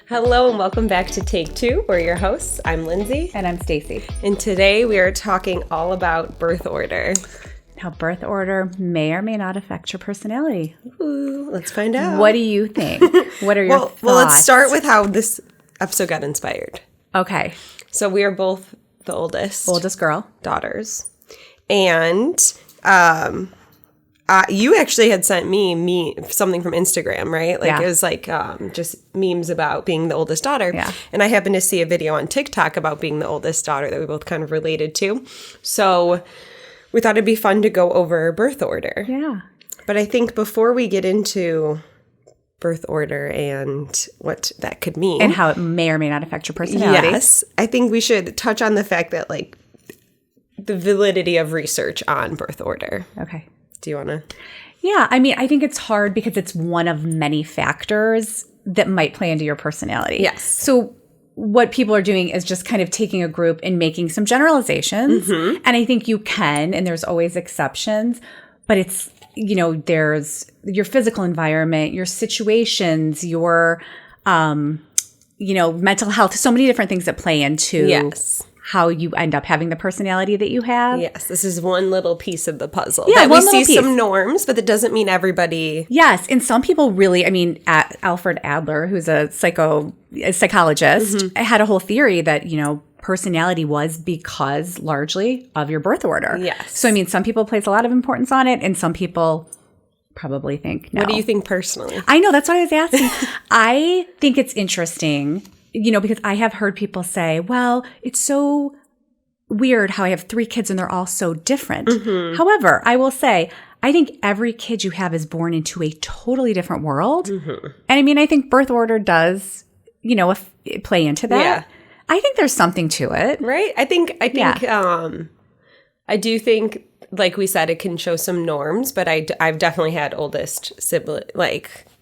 Hello and welcome back to Take Two. We're your hosts. I'm Lindsay. And I'm Stacy. And today we are talking all about birth order. How birth order may or may not affect your personality. Ooh, let's find out. What do you think? What are your thoughts? Well, let's start with how this episode got inspired. Okay. So we are both the oldest. Oldest girl. Daughters. And you actually had sent me something from Instagram, right? Like It was like just memes about being the oldest daughter. Yeah. And I happened to see a video on TikTok about being the oldest daughter that we both kind of related to. So we thought it'd be fun to go over birth order. Yeah. But I think before we get into birth order and what that could mean. And how it may or may not affect your personality. Yes. I think we should touch on the fact that, like, the validity of research on birth order. Okay. Do you want to? Yeah. I mean, I think it's hard because it's one of many factors that might play into your personality. Yes. So what people are doing is just kind of taking a group and making some generalizations. Mm-hmm. And I think you can, and there's always exceptions, but it's, there's your physical environment, your situations, your, mental health, so many different things that play into how you end up having the personality that you have. Yes, this is one little piece of the puzzle. Yeah, we see some norms, but that doesn't mean everybody. Yes, and some people really, Alfred Adler, who's a psychologist, mm-hmm. had a whole theory that, personality was because largely of your birth order. Yes. So, some people place a lot of importance on it, and some people probably think no. What do you think personally? I know, that's what I was asking. I think it's interesting, because I have heard people say, well, it's so weird how I have 3 kids and they're all so different. Mm-hmm. However, I will say, I think every kid you have is born into a totally different world. Mm-hmm. And I think birth order does, play into that. Yeah. I think there's something to it. Right? I think, I do think, like we said, it can show some norms, but I've definitely had oldest sibling,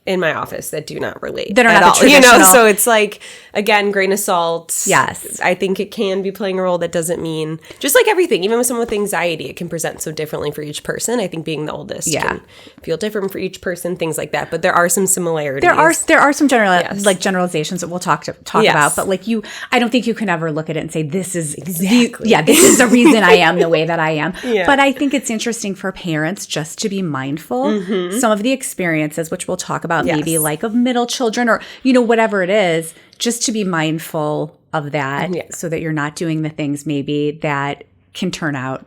in my office that do not relate that are at not all. The traditional. So it's like, again, grain of salt. Yes. I think it can be playing a role. That doesn't mean, just like everything, even with someone with anxiety, it can present so differently for each person. I think being the oldest can feel different for each person, things like that. But there are some similarities. There are some generalizations that we'll talk about. But I don't think you can ever look at it and say, this is exactly. This is the reason I am the way that I am. Yeah. But I think it's interesting for parents just to be mindful. Mm-hmm. Some of the experiences, which we'll talk about, maybe like of middle children or, whatever it is, just to be mindful of that so that you're not doing the things maybe that can turn out,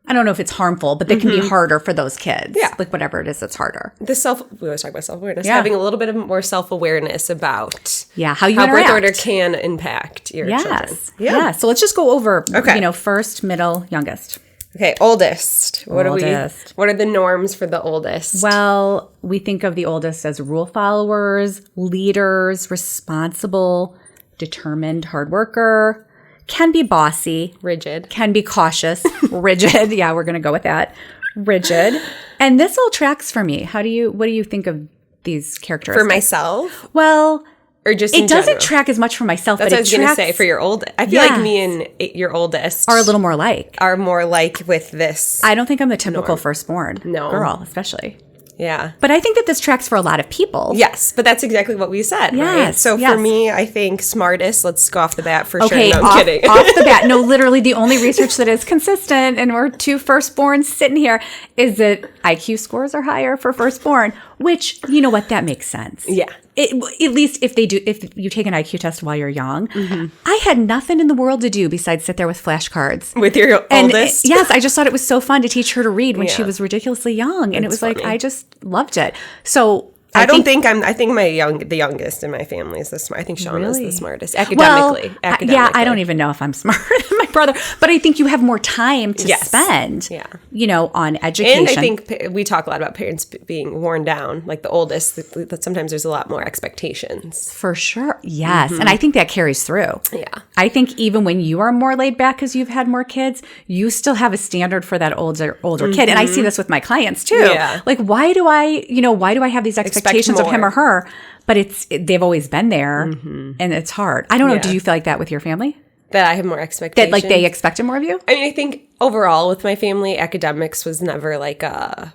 I don't know if it's harmful, but they can be harder for those kids. Yeah. Like whatever it is that's harder. We always talk about self-awareness. Yeah. Having a little bit of more self-awareness about how birth order can impact your children. Yeah. So let's just go over, first, middle, youngest. Okay, oldest. What are the norms for the oldest? Well, we think of the oldest as rule followers, leaders, responsible, determined, hard worker, can be bossy, rigid, can be cautious, rigid. Yeah, we're going to go with that. Rigid. And this all tracks for me. What do you think of these characteristics? For myself? Well, or just it doesn't track as much for myself. That's but what I was going to say for your oldest. I feel like me and your oldest are a little more alike. Are more like with this. I don't think I'm the typical firstborn girl, especially. Yeah. But I think that this tracks for a lot of people. Yes, but that's exactly what we said, right? So for me, I think smartest, let's go off the bat for sure. No, I'm kidding. Off the bat. No, literally the only research that is consistent, and we're 2 firstborns sitting here, is that IQ scores are higher for firstborn, which, you know what, that makes sense. Yeah. At least if you take an IQ test while you're young. Mm-hmm. I had nothing in the world to do besides sit there with flashcards. With your oldest? Yes, I just thought it was so fun to teach her to read when she was ridiculously young. And it was funny. I just loved it. So I think the youngest in my family is the smart. I think Sean is the smartest academically. Yeah, I don't even know if I'm smarter than my brother, but I think you have more time to spend, on education. And I think we talk a lot about parents being worn down, like the oldest, that sometimes there's a lot more expectations. For sure. Yes. Mm-hmm. And I think that carries through. Yeah. I think even when you are more laid back because you've had more kids, you still have a standard for that older kid. And I see this with my clients too. Yeah. Like, why do I have these expectations of him or her, but they've always been there, and it's hard. I don't know. Do you feel like that with your family? That I have more expectations? That they expected more of you? I mean, I think overall with my family, academics was never like a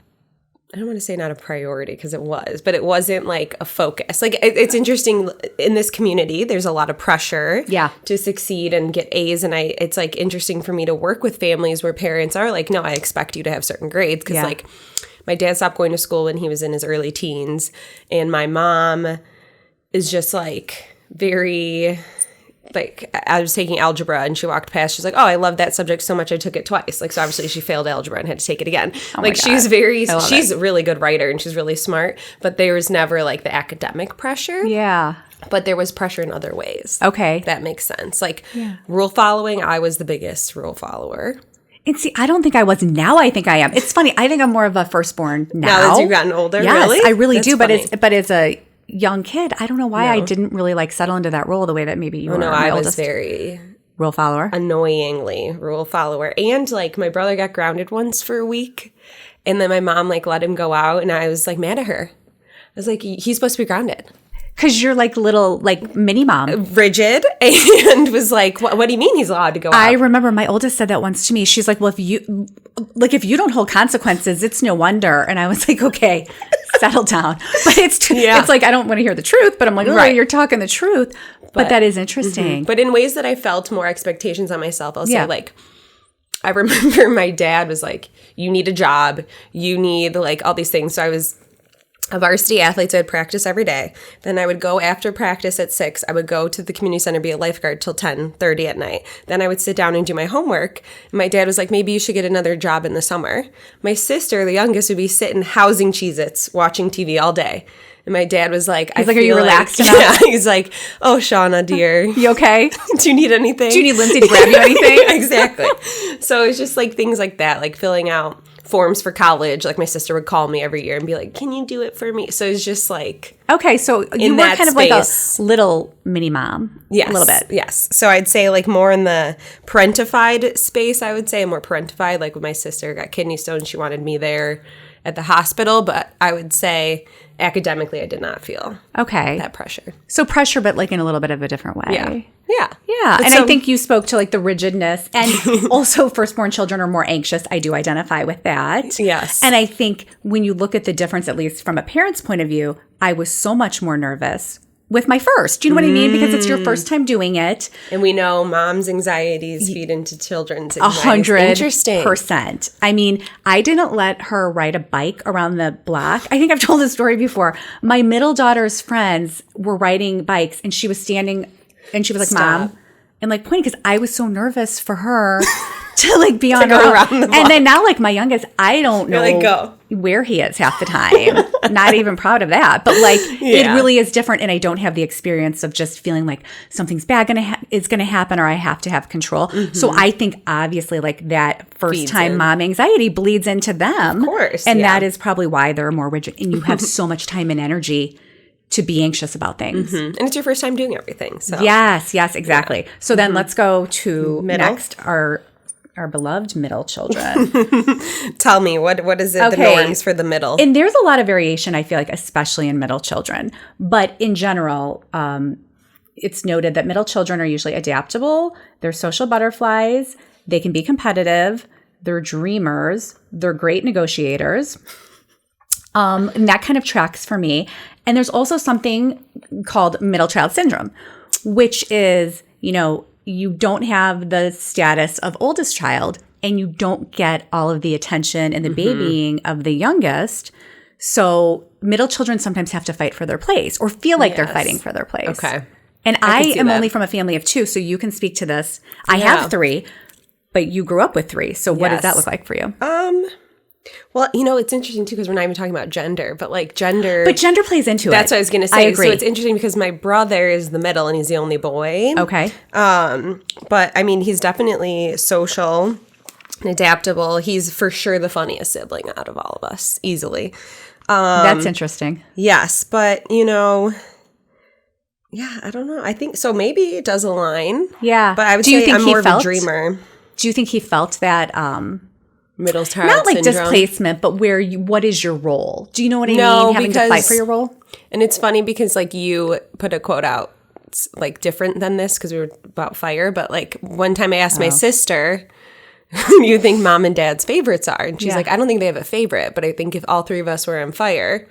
I don't want to say not a priority because it was, but it wasn't like a focus. Like it's interesting in this community, there's a lot of pressure to succeed and get A's. And it's like interesting for me to work with families where parents are like, no, I expect you to have certain grades. Because like my dad stopped going to school when he was in his early teens. And my mom is just like very... Like, I was taking algebra and she walked past. She's like, oh, I love that subject so much I took it twice. Like, so obviously she failed algebra and had to take it again. Oh like, she's a really good writer and she's really smart. But there was never, like, the academic pressure. Yeah. But there was pressure in other ways. Okay. That makes sense. Like, rule following, I was the biggest rule follower. And see, I don't think I was. Now I think I am. It's funny. I think I'm more of a firstborn now. Now that you've gotten older, yes, really? I really That's do. funny. But as a young kid, I don't know why I didn't really like settle into that role the way that maybe you were. No, I was very rule follower, annoyingly rule follower, and like my brother got grounded once for a week, and then my mom like let him go out, and I was like mad at her. I was like, he's supposed to be grounded. Because you're like little, like mini mom. Rigid, and was like, what do you mean he's allowed to go out? I remember my oldest said that once to me. She's like, well, if you don't hold consequences, it's no wonder. And I was like, okay, settle down. But it's like, I don't want to hear the truth, but I'm like, oh, you're talking the truth. But that is interesting. But in ways that I felt more expectations on myself, I'll say like, I remember my dad was like, you need a job, you need like all these things. So I was a varsity athlete, so I'd practice every day. Then I would go after practice at 6. I would go to the community center, be a lifeguard till 10:30 at night. Then I would sit down and do my homework. And my dad was like, maybe you should get another job in the summer. My sister, the youngest, would be sitting housing Cheez-Its, watching TV all day. And my dad was like, he's like, are you relaxed enough? Yeah, he's like, oh, Shauna, dear. You okay? Do you need anything? Do you need Lindsay to grab you anything? Exactly. So it's just like things like that, like filling out forms for college. Like my sister would call me every year and be like, can you do it for me? So it's just like, okay, so you were kind of like a little mini mom. Yes, a little bit. Yes. So I'd say like more in the parentified space, I would say more parentified. Like when my sister got kidney stones, she wanted me there at the hospital, but I would say academically I did not feel that pressure. So pressure, but like in a little bit of a different way. Yeah. And I think you spoke to like the rigidness, and also firstborn children are more anxious. I do identify with that. Yes. And I think when you look at the difference, at least from a parent's point of view, I was so much more nervous with my first. Do you know what I mean? Because it's your first time doing it. And we know mom's anxieties feed into children's anxieties. 100%. I mean, I didn't let her ride a bike around the block. I think I've told this story before. My middle daughter's friends were riding bikes, and she was standing, and she was like, Stop. Mom, and like pointing, because I was so nervous for her to like be on her go own. around the block. And then now, like my youngest, I don't know like, go. where he is half the time. Not even proud of that. But like, it really is different. And I don't have the experience of just feeling like something's bad is going to happen, or I have to have control. So I think obviously like that first time mom anxiety bleeds into them. Of course. And that is probably why they're more rigid. And you have so much time and energy to be anxious about things. And it's your first time doing everything. So Yes, exactly. Yeah. So then let's go to next, our beloved middle children. Tell me, what is it, the norms for the middle? And there's a lot of variation, I feel like, especially in middle children. But in general, it's noted that middle children are usually adaptable. They're social butterflies. They can be competitive. They're dreamers. They're great negotiators. And that kind of tracks for me. And there's also something called middle child syndrome, which is, you don't have the status of oldest child, and you don't get all of the attention and the babying of the youngest. So middle children sometimes have to fight for their place, or feel like they're fighting for their place. Okay. And I am only from a family of 2, so you can speak to this. I have 3, but you grew up with 3. So what does that look like for you? Well, it's interesting, too, because we're not even talking about gender, but like gender. But gender plays into That's what I was going to say. I agree. So it's interesting because my brother is the middle and he's the only boy. Okay. But I mean, he's definitely social and adaptable. He's for sure the funniest sibling out of all of us, easily. That's interesting. Yes. But, I don't know. I think so. Maybe it does align. Yeah. But I would say I'm more of a dreamer. Do you think he felt that middle child not like syndrome. Displacement, but what is your role? Do you know what I mean? Having to fight for your role? And it's funny because like you put a quote out, it's like different than this because we were about fire. But like one time I asked my sister, who do you think mom and dad's favorites are? And she's Yeah. like, I don't think they have a favorite, but I think if all three of us were on fire,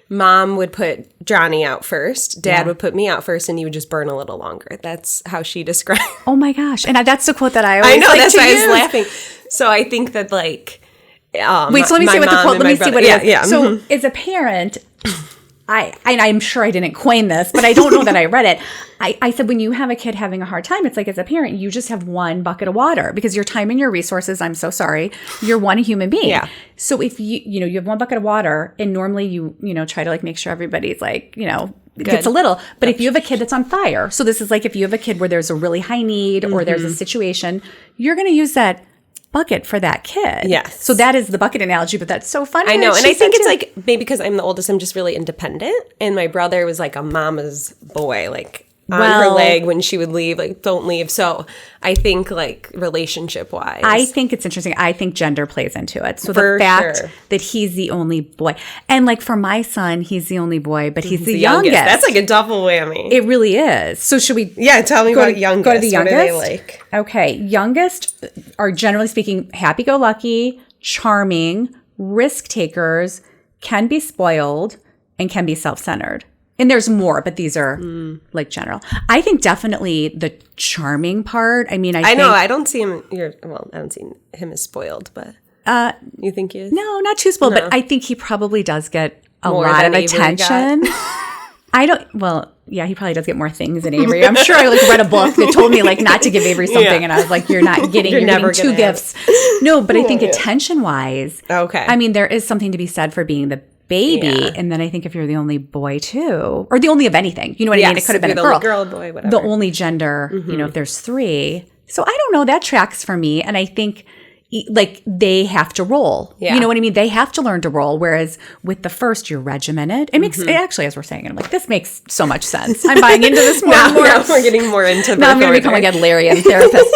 mom would put Johnny out first, dad would put me out first, and you would just burn a little longer. That's how she described it. Oh my gosh. And that's the quote that I always I know, like that's to why use. I was laughing. So I think that like Wait, so let me see what the quote, let me see what it is. Yeah. So as a parent, I'm sure I didn't coin this, but I don't know that I read it. I said, when you have a kid having a hard time, it's like, as a parent, you just have one bucket of water because your time and your resources, I'm so sorry, you're one human being. Yeah. So if you have one bucket of water, and normally you try to like make sure everybody's like, gets a little, but if you have a kid that's on fire, so this is like if you have a kid where there's a really high need or there's a situation, you're going to use that bucket for that kid. Yes. So that is the bucket analogy, but that's so funny. I know. And I think it's like, maybe because I'm the oldest, I'm just really independent. And my brother was like a mama's boy, like on her leg when she would leave, like, don't leave. So I think like relationship wise, I think it's interesting. I think gender plays into it. So the fact that he's the only boy, and like for my son, he's the only boy, but he's the youngest. That's like a double whammy. It really is. So should we? Yeah, tell me about youngest. Go to the youngest. What are they like? Okay, youngest are generally speaking happy-go-lucky, charming, risk takers, can be spoiled, and can be self-centered. And there's more, but these are like general. I think definitely the charming part. I mean, I know I don't see him. I don't see him as spoiled, but you think he is? No, not too spoiled, but I think he probably does get a more lot of attention. He probably does get more things than Avery. I'm sure I like read a book that told me like not to give Avery something, and I was like, you're not getting, you're never getting two gifts. No, but I think attention wise, okay. I mean, there is something to be said for being the baby, and then I think if you're the only boy too, or the only of anything, you know what I mean? It could have been a girl, boy, whatever. The only gender, if there's three. So I don't know, that tracks for me, and I think like they have to roll. Yeah. You know what I mean? They have to learn to roll. Whereas with the first, you're regimented. It makes actually, as we're saying, I'm like, this makes so much sense. I'm buying into this more and more. Now we're getting more into. Now I'm going to become like a Larian therapist.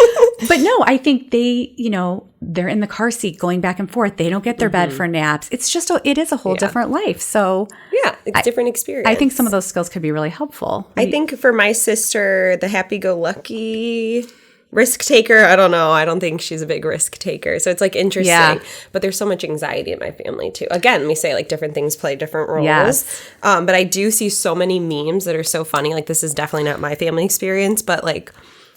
But no, I think they, they're in the car seat going back and forth. They don't get their bed for naps. It's just, it is a whole different life. So yeah, it's different experience. I think some of those skills could be really helpful. I think for my sister, the happy-go-lucky risk taker, I don't know. I don't think she's a big risk taker. So it's like interesting. Yeah. But there's so much anxiety in my family too. Again, we say like different things play different roles. Yes. But I do see so many memes that are so funny. Like this is definitely not my family experience, but like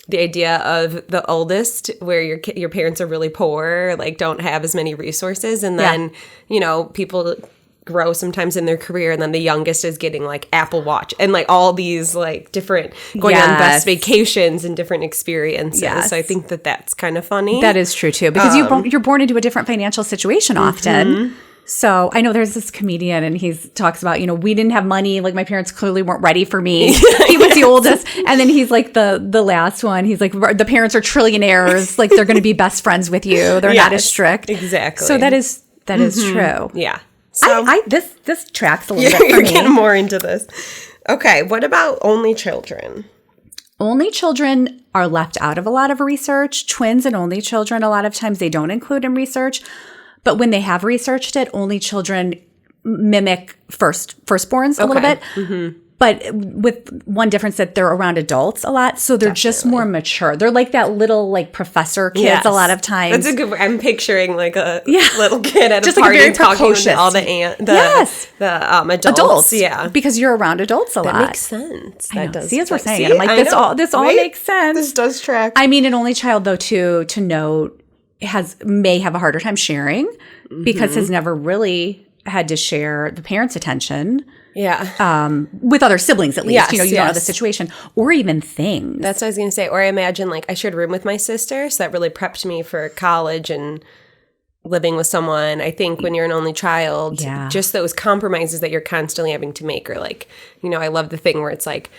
the idea of the oldest where your parents are really poor, like don't have as many resources. And then, people grow sometimes in their career, and then the youngest is getting like Apple Watch and like all these like different going on best vacations and different experiences. Yes. So I think that that's kind of funny. That is true too, because you're born into a different financial situation often. So I know there's this comedian, and he talks about, we didn't have money. Like my parents clearly weren't ready for me. He was the oldest. And then he's like the last one. He's like, the parents are trillionaires. Like they're going to be best friends with you. They're not as strict. Exactly. So that is true. Yeah. So this tracks a little bit for you're me. getting more into this. Okay. What about only children? Only children are left out of a lot of research. Twins and only children, a lot of times they don't include in research. But when they have researched it, only children mimic firstborns a little bit. Mm-hmm. But with one difference that they're around adults a lot. So they're just more mature. They're like that little like professor kids a lot of times. That's a good word. I'm picturing like a little kid at just a party like talking with all the adults. Yeah. Because you're around adults a lot. That makes sense. That does. See, as we're saying, I'm like, this all makes sense. This does track. I mean, an only child though too, to note, may have a harder time sharing because has never really had to share the parents' attention. Yeah. With other siblings, at least. Yes, you don't know the situation. Or even things. That's what I was going to say. Or I imagine, like, I shared a room with my sister, so that really prepped me for college and living with someone. I think when you're an only child, just those compromises that you're constantly having to make are like, I love the thing where it's like,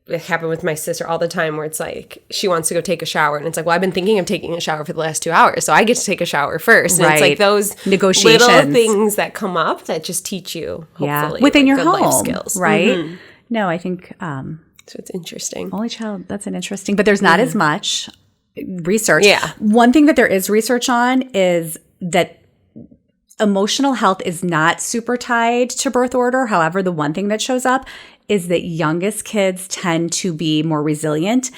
it happened with my sister all the time where it's like she wants to go take a shower and it's like, well, I've been thinking of taking a shower for the last 2 hours, so I get to take a shower first. And it's like those negotiations, little things that come up that just teach you, hopefully, within your good home, life skills, right? Mm-hmm. No, I think so. It's interesting. Only child, that's an interesting, but there's not as much research. Yeah, one thing that there is research on is that emotional health is not super tied to birth order. However, the one thing that shows up is that youngest kids tend to be more resilient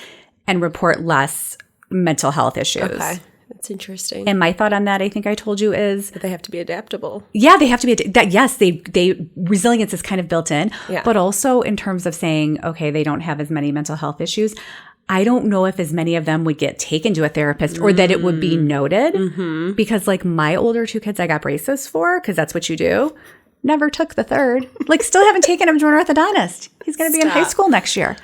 and report less mental health issues. Okay. That's interesting. And my thought on that, I think I told you, is that they have to be adaptable. Yeah, they have to be. Yes, they resilience is kind of built in, but also in terms of saying, okay, they don't have as many mental health issues. I don't know if as many of them would get taken to a therapist or that it would be noted because like my older 2 kids I got braces for, because that's what you do, never took the third. Like still haven't taken him to an orthodontist. He's going to be in high school next year.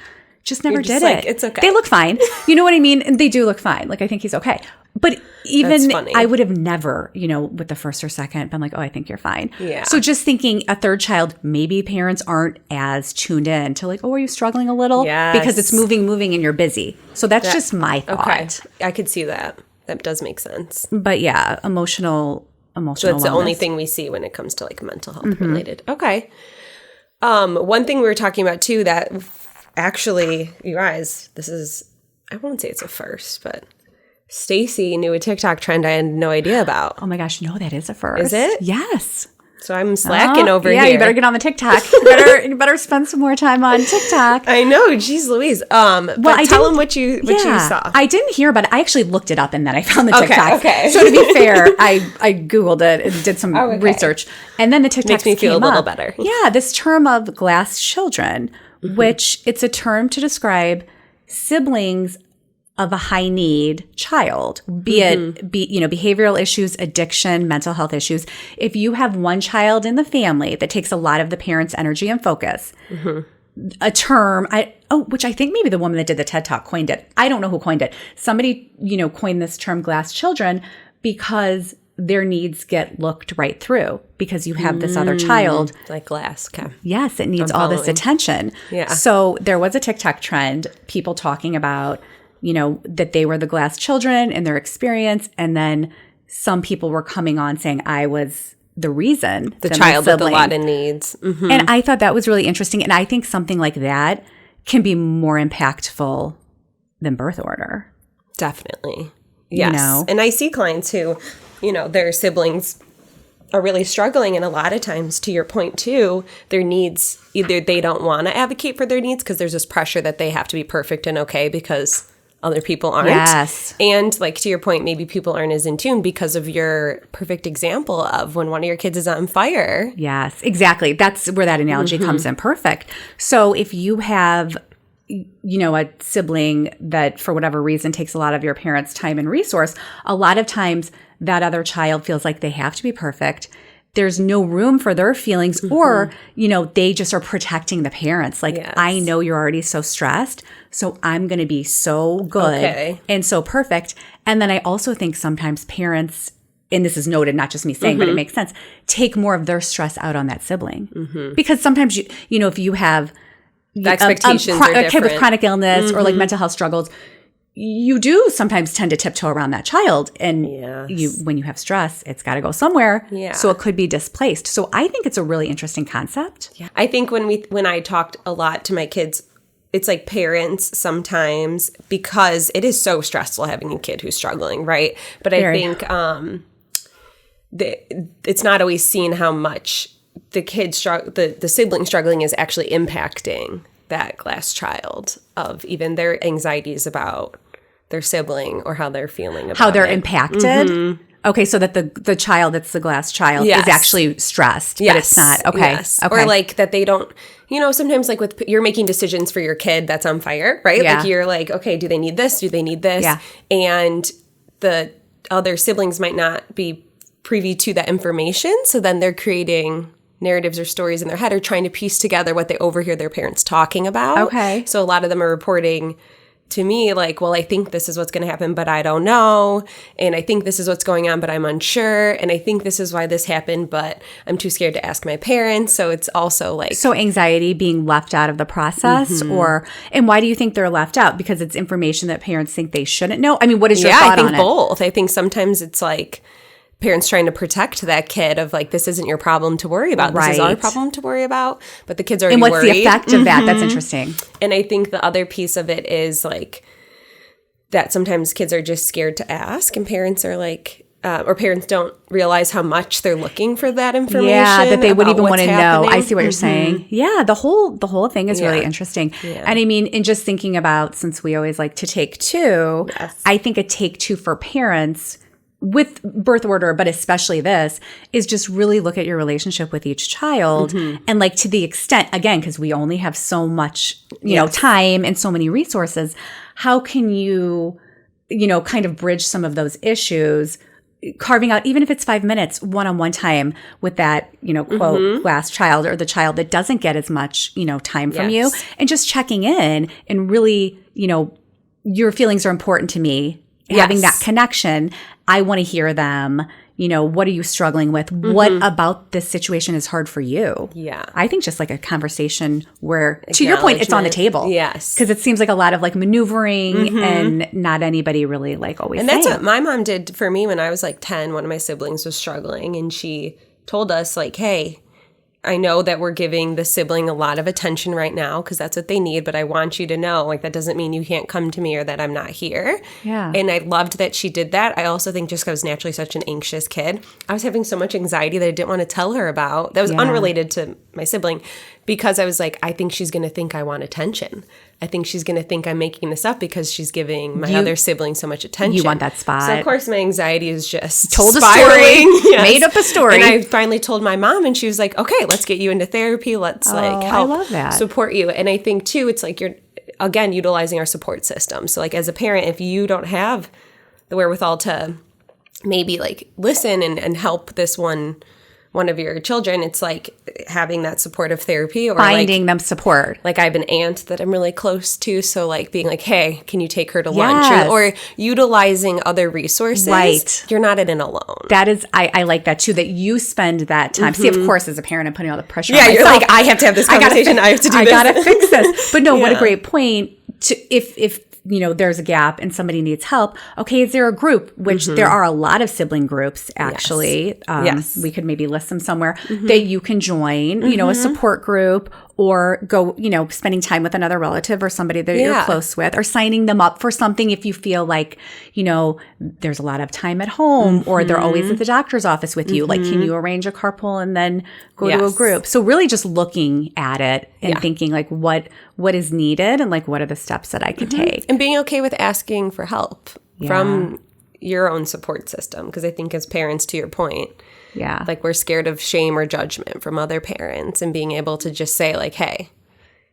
Just never did it. It's okay. They look fine. You know what I mean? And they do look fine. Like I think he's okay. But even I would have never, with the first or second, been like, oh, I think you're fine. Yeah. So just thinking a third child, maybe parents aren't as tuned in to like, oh, are you struggling a little? Yes. Because it's moving and you're busy. So that's just my thought. Okay. I could see that. That does make sense. But yeah, emotional So that's wellness. The only thing we see when it comes to like mental health related. Okay. One thing we were talking about too that actually, you guys, this is, I won't say it's a first, but Stacy knew a TikTok trend I had no idea about. Oh my gosh, no, that is a first. Is it? Yes. So I'm slacking over here. Yeah, you better get on the TikTok. You better spend some more time on TikTok. I know, geez Louise. But tell them what you saw. I didn't hear about it. I actually looked it up and then I found the TikTok. Okay. So to be fair, I Googled it and did some research. And then the TikTok makes me feel a little better. Yeah, this term of glass children, which it's a term to describe siblings of a high need child, be it behavioral issues, addiction, mental health issues. If you have one child in the family that takes a lot of the parent's energy and focus, a term, which I think maybe the woman that did the TED Talk coined it. I don't know who coined it. Somebody, coined this term glass children because their needs get looked right through because you have this other child. Like glass. Okay. Yes, it needs all this attention. Yeah. So there was a TikTok trend, people talking about that they were the glass children in their experience. And then some people were coming on saying I was the reason. The child with a lot of needs. And I thought that was really interesting. And I think something like that can be more impactful than birth order. Definitely. Yes. And I see clients who, their siblings are really struggling. And a lot of times, to your point too, their needs, either they don't want to advocate for their needs because there's this pressure that they have to be perfect and okay because other people aren't. Yes. And like to your point, maybe people aren't as in tune because of your perfect example of when one of your kids is on fire. Yes, exactly. That's where that analogy comes in perfect. So if you have, a sibling that for whatever reason takes a lot of your parents' time and resource, a lot of times that other child feels like they have to be perfect. There's no room for their feelings or, they just are protecting the parents. Like, I know you're already so stressed, so I'm going to be so good and so perfect. And then I also think sometimes parents, and this is noted, not just me saying, but it makes sense, take more of their stress out on that sibling. Because sometimes, if you have the expectations are a kid with chronic illness or like mental health struggles, you do sometimes tend to tiptoe around that child. And when you have stress, it's got to go somewhere. Yeah. So it could be displaced. So I think it's a really interesting concept. Yeah. I think when I talked a lot to my kids, it's like parents sometimes, because it is so stressful having a kid who's struggling, right? But I think it's not always seen how much the kid the sibling struggling is actually impacting that glass child of even their anxieties about their sibling or how they're feeling about how they're impacted. Okay, so that the child that's the glass child is actually stressed, but it's not. Okay. Yes. Okay. Or like that they don't, sometimes like with you're making decisions for your kid that's on fire, right? Yeah. Like you're like, okay, do they need this? Do they need this? Yeah. And the other siblings might not be privy to that information. So then they're creating narratives or stories in their head or trying to piece together what they overhear their parents talking about. Okay. So a lot of them are reporting to me like, well, I think this is what's going to happen, but I don't know. And I think this is what's going on, but I'm unsure. And I think this is why this happened, but I'm too scared to ask my parents. So it's also like... So anxiety being left out of the process and why do you think they're left out? Because it's information that parents think they shouldn't know? I mean, what is your thought on it? I think both. I think sometimes it's like... parents trying to protect that kid of like, this isn't your problem to worry about. This is our problem to worry about. But the kids are already worried. And what's the effect of that? That's interesting. And I think the other piece of it is like that sometimes kids are just scared to ask. And parents are like, or parents don't realize how much they're looking for that information. Yeah, that they wouldn't even want to know. I see what you're saying. Yeah, the whole thing is really interesting. Yeah. And I mean, in just thinking about, since we always like to take two, I think a take two for parents with birth order, but especially this, is just really look at your relationship with each child. And like, to the extent, again, because we only have so much, you know, time and so many resources, how can you, you know, kind of bridge some of those issues, carving out, even if it's 5 minutes, one-on-one time with that, you know, quote, last child, or the child that doesn't get as much, you know, time from you, and just checking in and really, you know, your feelings are important to me. Having that connection, I want to hear them. You know, what are you struggling with? What about this situation is hard for you? Yeah. I think just like a conversation where, to your point, it's on the table. Yes. Because it seems like a lot of like maneuvering and not anybody really like always saying. And that's what my mom did for me when I was like 10. One of my siblings was struggling, and she told us like, hey, I know that we're giving the sibling a lot of attention right now because that's what they need, but I want you to know, like, that doesn't mean you can't come to me or that I'm not here. Yeah. And I loved that she did that. I also think just because I was naturally such an anxious kid, I was having so much anxiety that I didn't want to tell her about. That was unrelated to my sibling, because I was like, I think she's going to think I want attention. I think she's going to think I'm making this up because she's giving my other sibling so much attention. You want that spot. So, of course, my anxiety is just told spiraling. A story, made up a story. And I finally told my mom, and she was like, okay, let's get you into therapy. Let's help support you. And I think, too, it's like you're, again, utilizing our support system. So, like, as a parent, if you don't have the wherewithal to maybe, like, listen and help this one of your children, it's like having that supportive therapy, or finding them support. Like, I have an aunt that I'm really close to, so like being like, hey, can you take her to lunch? Or utilizing other resources. Right. You're not in it alone. That is, I like that too, that you spend that time. See, of course, as a parent, I'm putting all the pressure on myself. You're like, I have to have this conversation. I have to do this. I gotta fix this. But no, what a great point. If you know, there's a gap and somebody needs help. Okay, is there a group, which there are a lot of sibling groups, actually. We could maybe list them somewhere that you can join, you know, a support group, or go, you know, spending time with another relative or somebody that you're close with, or signing them up for something if you feel like, you know, there's a lot of time at home, or they're always at the doctor's office with you. Like, can you arrange a carpool and then go to a group? So really just looking at it and thinking like, what is needed, and like, what are the steps that I could take? And being okay with asking for help from your own support system. Because I think as parents, to your point, like, we're scared of shame or judgment from other parents, and being able to just say like, hey,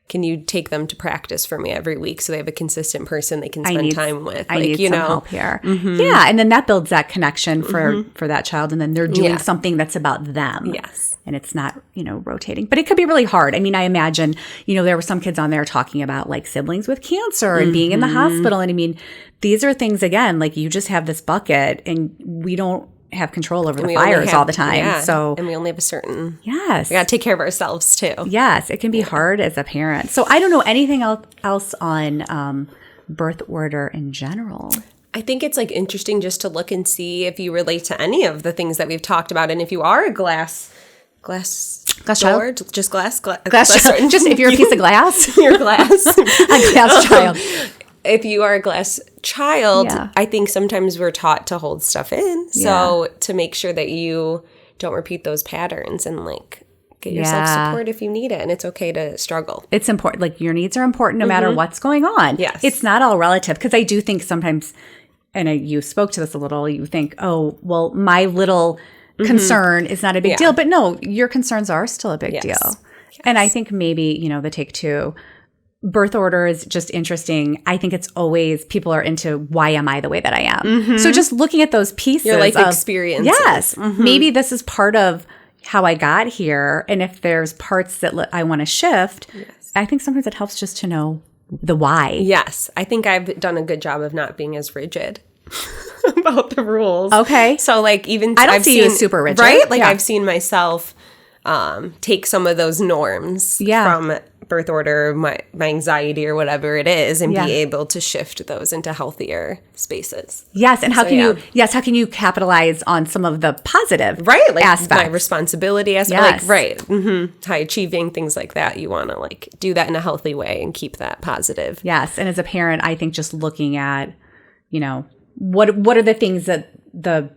can you take them to practice for me every week so they have a consistent person they can spend time with? I need some help here. Yeah, and then that builds that connection for that child, and then they're doing something that's about them. Yes. And it's not, you know, rotating. But it could be really hard. I mean, I imagine, you know, there were some kids on there talking about like siblings with cancer and being in the hospital. And I mean, these are things, again, like, you just have this bucket, and we don't have control over the fires all the time. So, and we only have a certain, we got to take care of ourselves too. Yes. It can be hard as a parent. So I don't know anything else on birth order in general. I think it's like interesting just to look and see if you relate to any of the things that we've talked about. And if you are a glass child? Just glass child. Just if you're a piece of glass. You're glass. A glass child. If you are a glass child, I think sometimes we're taught to hold stuff in. So to make sure that you don't repeat those patterns, and like, get yourself support if you need it. And it's okay to struggle. It's important. Like, your needs are important no matter what's going on. Yes. It's not all relative. Because I do think sometimes, and you spoke to this a little, you think, oh, well, my little concern is not a big deal. But no, your concerns are still a big deal. Yes. And I think maybe, you know, the take two, birth order is just interesting. I think it's always, people are into, why am I the way that I am? So just looking at those pieces. Your life experiences. Yes. Maybe this is part of how I got here. And if there's parts that I want to shift, I think sometimes it helps just to know the why. Yes. I think I've done a good job of not being as rigid about the rules. Okay. So like, even I don't see you as super rigid. Right? Like, I've seen myself take some of those norms from birth order, my anxiety or whatever it is, and be able to shift those into healthier spaces. Yes, and how can you capitalize on some of the positive like aspects? My responsibility aspect, high achieving, things like that. You want to like do that in a healthy way and keep that positive. Yes, and as a parent, I think just looking at, you know, what are the things that the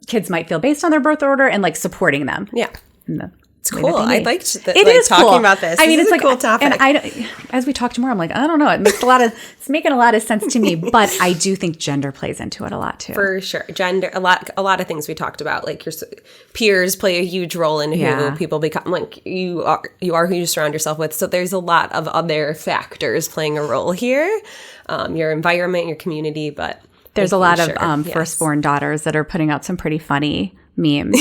kids might feel based on their birth order and like supporting them. Yeah. It's cool. I liked it like, is talking cool. about this. I mean, it's like a cool topic. And as we talk tomorrow, I'm like, I don't know. It's making a lot of sense to me, but I do think gender plays into it a lot too. For sure. Gender, a lot of things we talked about, like your peers play a huge role in who people become. Like you are who you surround yourself with. So there's a lot of other factors playing a role here. Your environment, your community, but there's a lot of firstborn daughters that are putting out some pretty funny memes.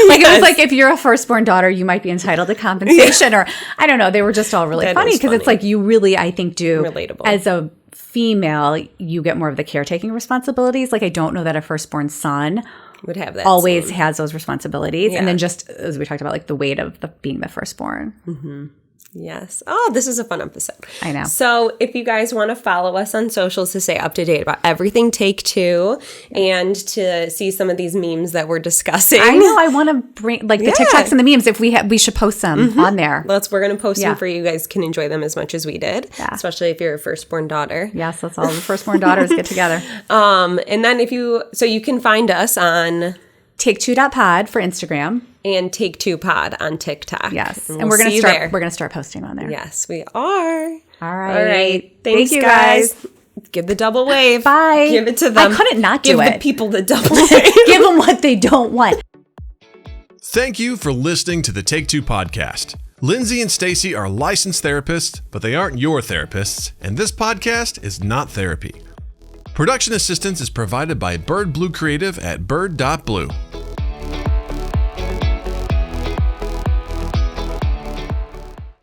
Like it was like, if you're a firstborn daughter, you might be entitled to compensation, or I don't know. They were just all really funny because it's like you really, I think, do relatable as a female, you get more of the caretaking responsibilities. Like I don't know that a firstborn son would have that always has those responsibilities, and then just as we talked about, like the weight of being the firstborn. Mm-hmm. Yes. Oh, this is a fun episode. I know. So if you guys want to follow us on socials to stay up to date about everything Take Two and to see some of these memes that we're discussing. I know. I want to bring like the TikToks and the memes. If we should post them on there. We're going to post them for you guys can enjoy them as much as we did, especially if you're a firstborn daughter. Yes, let's all the firstborn daughters get together. And then you can find us on Take2.pod for Instagram. And Take Two Pod on TikTok. Yes. And we're gonna start posting on there. Yes, we are. All right. Thanks, you guys. Give the double wave. Bye. Give it to them. I couldn't not do it. Give the people the double wave. Give them what they don't want. Thank you for listening to the Take Two podcast. Lindsay and Stacy are licensed therapists, but they aren't your therapists, and this podcast is not therapy. Production assistance is provided by Bird Blue Creative at bird.blue.